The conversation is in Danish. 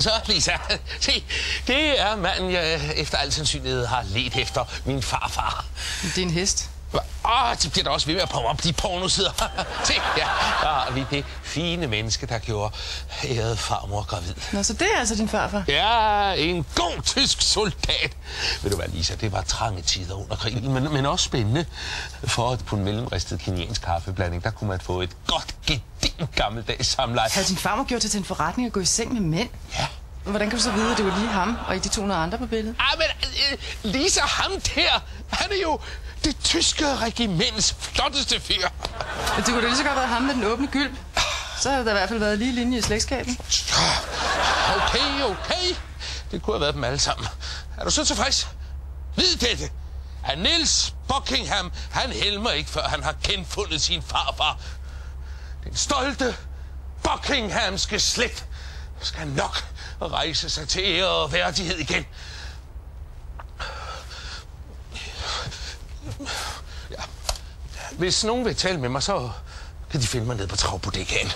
så, Lisa. Se, det er manden, jeg efter al sandsynlighed har ledt efter. Min farfar. Det er en hest. Så bliver der også ved med at poppe op de pornosider. Se, ja, der har vi det fine menneske, der gjorde ærede farmor gravid. Nå, så det er altså din farfar? Ja, en god tysk soldat. Ved du hvad, Lisa, det var trange tider under krigen, men også spændende. For at på en mellemristet keniansk kaffeblanding, der kunne man få et godt, gedint gammeldags samleje. Havde din farmor gjort det til en forretning at gå i seng med mænd? Ja. Hvordan kan du så vide, at det var lige ham og ikke de 200 andre på billedet? Men Lisa, ham der, han er jo det tyske regiments flotteste fyr. Men det kunne da lige så godt være ham med den åbne gylp. Så havde der i hvert fald været lige linje i slægtskabet. Okay. Det kunne have været dem alle sammen. Er du så tilfreds? Vid dette, at Niels Buckingham, han helmer ikke, før han har genfundet sin farfar. Den stolte Buckinghamske slægt skal nok rejse sig til ære og værdighed igen. Ja. Hvis nogen vil tale med mig, så kan de finde mig ned på Travbodegaen.